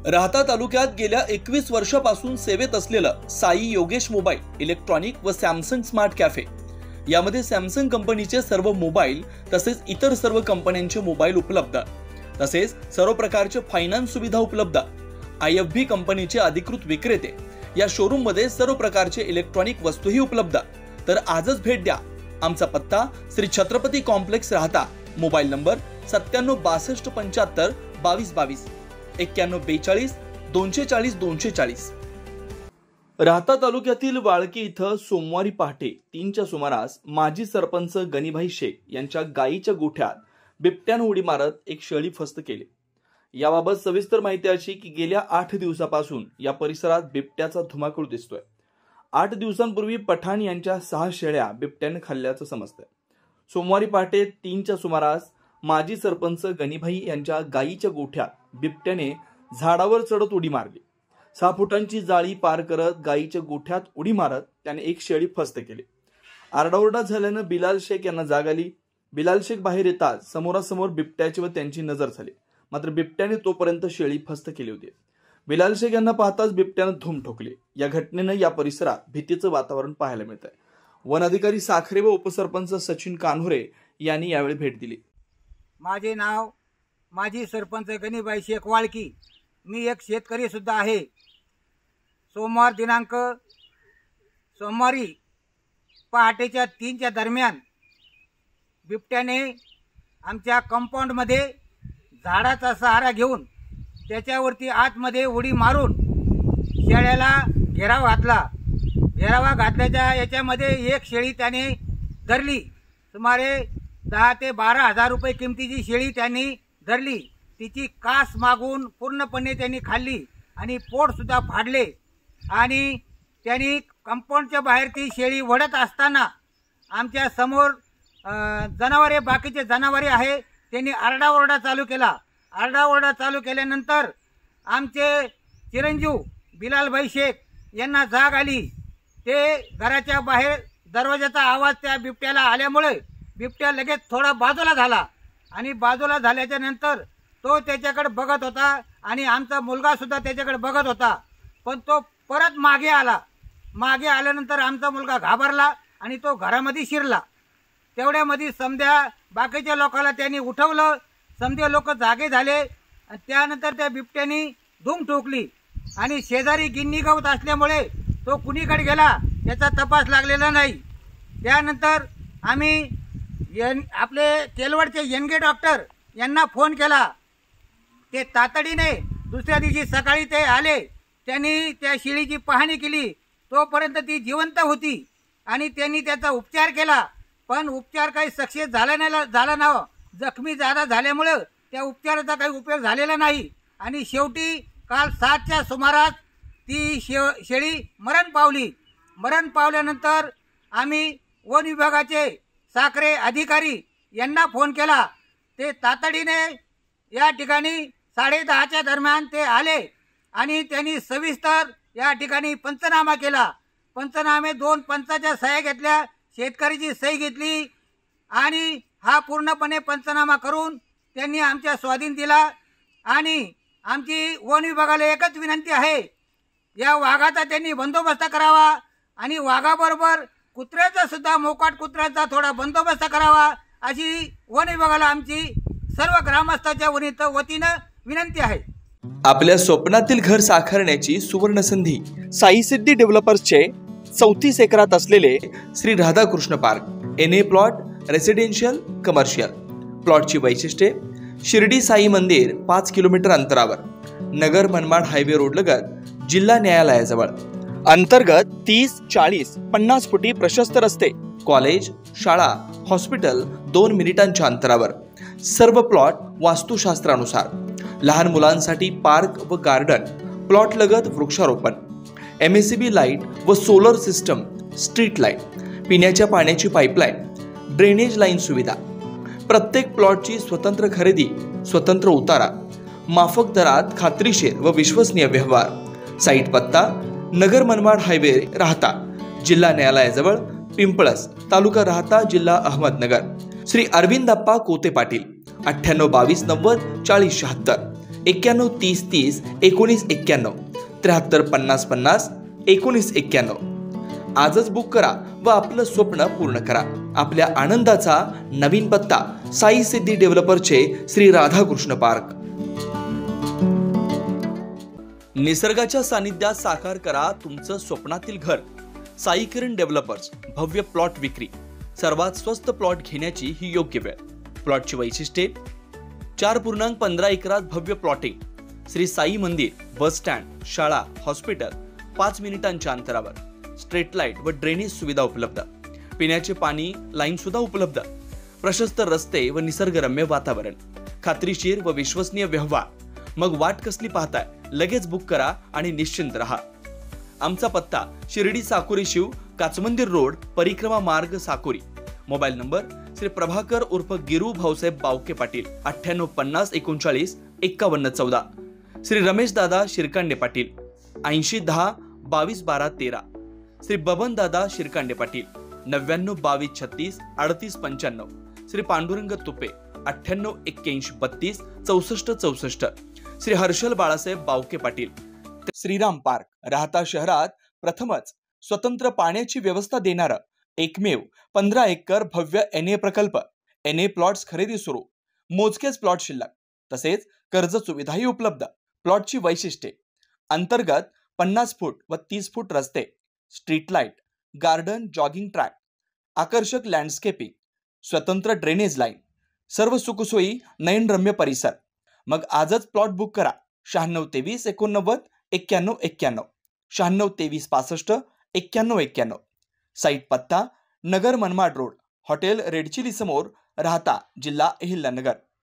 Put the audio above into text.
राहता तालुक्यात गेल्या 21 वर्षापासून सेवेत असलेलं साई योगेश मोबाईल इलेक्ट्रॉनिक व सॅमसंग स्मार्ट कॅफे यामध्ये सॅमसंग कंपनीचे सर्व मोबाईल तसेच इतर सर्व कंपन्यांचे मोबाईल उपलब्ध, तसेच सर्व प्रकारचे फायनान्स सुविधा उपलब्ध। IFB कंपनीचे अधिकृत विक्रेते या शोरूम मध्ये सर्व प्रकारचे इलेक्ट्रॉनिक वस्तूही उपलब्ध। तर आजच भेट द्या। आमचा पत्ता श्री छत्रपती कॉम्प्लेक्स राहता, मोबाईल नंबर 9762752222 9142 240 240। राहता तालुक्यातील वाळकी इथं सोमवारी पहाटे 3च्या सुमारास माजी सरपंच गणिभाई शेख यांच्या गायीच्या गोठ्यात बिबट्याने उडी मारत एक शेळी फस्त केली। याबाबत सविस्तर माहिती अशी की गेल्या 8 दिवसापासून या परिसरात बिबट्याचा धुमाकूळ दिसतोय। 8 दिवसांपूर्वी पठाण यांच्या 6 शेळ्या बिबट्याने खाल्ल्याचं समजतंय। सोमवारी पहाटे 3च्या सुमारास माजी सरपंच गणिभाई यांच्या गायीच्या गोठ्यात बिबट्याने झाडावर चढत उडी मारली। 6 फुटांची जाळी पार करत गायीच्या गोठ्यात उडी मारत त्याने एक शेळी फस्त केली। आरडाओरडा झाल्यानं बिलाल शेख यांना जाग आली। बिलाल शेख बाहेर येताच समोरासमोर बिबट्याची व त्यांची नजर झाली, मात्र बिबट्याने तोपर्यंत शेळी फस्त केली होती। बिलाल शेख यांना पाहताच बिबट्याने धूम ठोकली। या घटनेनं या परिसरात भीतीचं वातावरण पाहायला मिळतंय। वन अधिकारी साखरे व उपसरपंच सचिन कान्होरे यांनी यावेळी भेट दिली। माझे नाव माजी सरपंच गणिभाई शेख वाळकी, मी एक शेतकरी सुद्धा आहे। सोमवारी पहाटेच्या 3च्या दरम्यान बिबट्याने आमच्या कंपाऊंड मध्ये झाडाचा सहारा घेऊन त्याच्यावरती आतमध्ये उडी मारून शेळ्याला घेराव घातल्याच्या याच्यामध्ये एक शेळी त्याने धरली। सुमारे 10 ते 12 हजार रुपये किमतीची शेळी त्यांनी धरली। तिची कास मागून पूर्णपणे त्यांनी खाल्ली आणि पोट सुद्धा फाडले आणि त्यांनी कंपाऊंडच्या बाहेर ती शेळी वडत असताना आमच्या समोर बाकीचे जनावरे आहे त्यांनी आरडाओरडा चालू केला। आरडाओरडा चालू केल्यानंतर आमचे चिरंजीव बिलालभाई शेख यांना जाग आली। ते घराच्या बाहेर दरवाजाचा आवाज त्या बिबट्याला आल्यामुळे बिबट्या लगेच थोडा बाजूला झाला आणि बाजूला झाल्याच्या नंतर तो त्याच्याकडे बघत होता आणि आमचा मुलगा सुद्धा त्याच्याकडे बघत होता, पण तो परत मागे आला। मागे आल्यानंतर आमचा मुलगा घाबरला आणि तो घरामध्ये शिरला। तेवढ्यामध्ये समध्या बाकीच्या लोकांना त्यांनी उठवलं, समध्या लोक जागे झाले। त्यानंतर त्या बिबट्याने धूम ठोकली आणि शेजारी गिन्नी गवत असल्यामुळे तो कुणीकडे गेला याचा तपास लागलेला नाही। त्यानंतर आम्ही आपले तेलवडचे यनगे डॉक्टर यांना फोन केला। ते तातडीने दुसऱ्या दिवशी सकाळी ते आले। त्यांनी त्या शेळीची पाहणी केली, तोपर्यंत ती जिवंत होती आणि त्यांनी त्याचा उपचार केला, पण उपचार काही सक्सेस झाला नाही। जखमी ज्यादा झाल्यामुळे त्या उपचाराचा काही उपयोग झालेला नाही आणि शेवटी काल 7च्या सुमारास ती शेळी मरण पावली। मरण पावल्यानंतर आम्ही वन विभागाचे साखरे अधिकारी यांना फोन केला। ते तातडीने या ठिकाणी 10:30च्या दरम्यान ते आले आणि त्यांनी सविस्तर या ठिकाणी पंचनामा केला। पंचनामे 2 पंचाच्या सह्या घेतल्या, शेतकऱ्याची सही घेतली आणि हा पूर्णपणे पंचनामा करून त्यांनी आमच्या स्वाधीन दिला। आणि आमची वन विभागाला एकच विनंती आहे, या वाघाचा त्यांनी बंदोबस्त करावा आणि वाघाबरोबर कुत्र्याचा सुद्धा मोकाट कुत्र्याचा थोडा बंदोबस्त करावा, अशी वन विभागाला आमची सर्व ग्रामस्थांच्या वतीनं विनंती आहे। आपल्या स्वप्नातील घर साकारण्याची सुवर्ण संधी साई सिद्धी डेव्हलपर्सचे 34 एकरात असलेले Shri Radhakrishna park NA plot residential commercial. प्लॉटची वैशिष्ट्ये: शिर्डी साई मंदिर 5 किलोमीटर अंतरावर, नगर मनमाड हायवे रोड लगत, जिल्हा न्यायालयाजवळ। अंतर्गत 30, 40, 50 फुटी प्रशस्त रस्ते, कॉलेज, शाळा, हॉस्पिटल 2 मिनिटांच्या अंतरावर। सर्व प्लॉट वास्तुशास्त्रानुसार। लहान मुलांसाठी पार्क व गार्डन, प्लॉट लगत वृक्षारोपण, MACB लाईट व सोलर सिस्टम, स्ट्रीट लाईट, पिण्याच्या पाण्याची पाईपलाईन, ड्रेनेज लाईन सुविधा। प्रत्येक प्लॉटची स्वतंत्र खरेदी, स्वतंत्र उतारा, माफक दरात खात्रीशीर व विश्वसनीय व्यवहार। साईट पत्ता: नगर मनमाड हायवे राहता, जिल्हा न्यायालयाजवळ, पिंपळस, तालुका राहता, जिल्हा अहमदनगर। श्री अरविंदप्पा कोते पाटील 98 22 90 40 76। 913030 1991, 735050 1991. आजच बुक करा व आपलं स्वप्न पूर्ण करा. आपल्या आनंदाचा नवीन पत्ता साई सिद्धी डेव्हलपरचे श्री राधाकृष्ण पार्क. निसर्गाच्या सानिध्यात साकार करा तुमचं स्वप्नातील घर. साई किरण डेव्हलपर्स, भव्य प्लॉट विक्री. सर्वात स्वस्त प्लॉट घेण्याची ही योग्य वेळ. प्लॉटची वैशिष्ट्ये: 4.15 एकरात भव्य प्लॉटिंग. श्री साई मंदिर, बस स्टँड, शाळा, हॉस्पिटल 5 मिनिटांच्या अंतरावर. स्ट्रीट लाईट व ड्रेनेज सुविधा उपलब्ध. पिण्याचे पाणी लाईन सुद्धा उपलब्ध. प्रशस्त रस्ते व निसर्गरम्य वातावरण. खात्रीशीर व विश्वसनीय व्यवहार. मग वाट कसली पाहताय? लगेच बुक करा आणि निश्चिंत रहा. आमचा पत्ता शिर्डी साकुरी शिव, काचमंदिर रोड, परिक्रमा मार्ग, साकुरी. मोबाईल नंबर श्री प्रभाकर उर्फ गिरू भाऊसाहेब बावके पाटील 9850 39 51 14. श्री रमेश दादा शिरकांडे पाटील 8010 22 12 13. श्री बबन दादा शिरकांडे पाटील 99 22 36 38 95. श्री पांडुरंग तुपे 98 81 32 64 64. श्री हर्षल बाळासाहेब बावके पाटील. श्रीराम पार्क, राहता शहरात प्रथमच स्वतंत्र पाण्याची व्यवस्था देणारं एकमेव 15 एकर भव्य NA प्रकल्प. NA प्लॉट्स खरेदी सुरू. मोजकेच प्लॉट शिल्लक. तसेच कर्ज सुविधाही उपलब्ध. प्लॉटची वैशिष्ट्ये: अंतर्गत 50 फूट व 30 फूट रस्ते, street light, garden, jogging track, आकर्षक लँडस्केपिंग, स्वतंत्र ड्रेनेज लाईन, सर्व सुखसोयी, नयनरम्य परिसर. मग आजच प्लॉट बुक करा. 9623 89 91 91, 9623 65 91 91. साईट पत्ता: Nagar Manmad road, hotel red chilli समोर, राहता, जिल्हा अहिल्यानगर.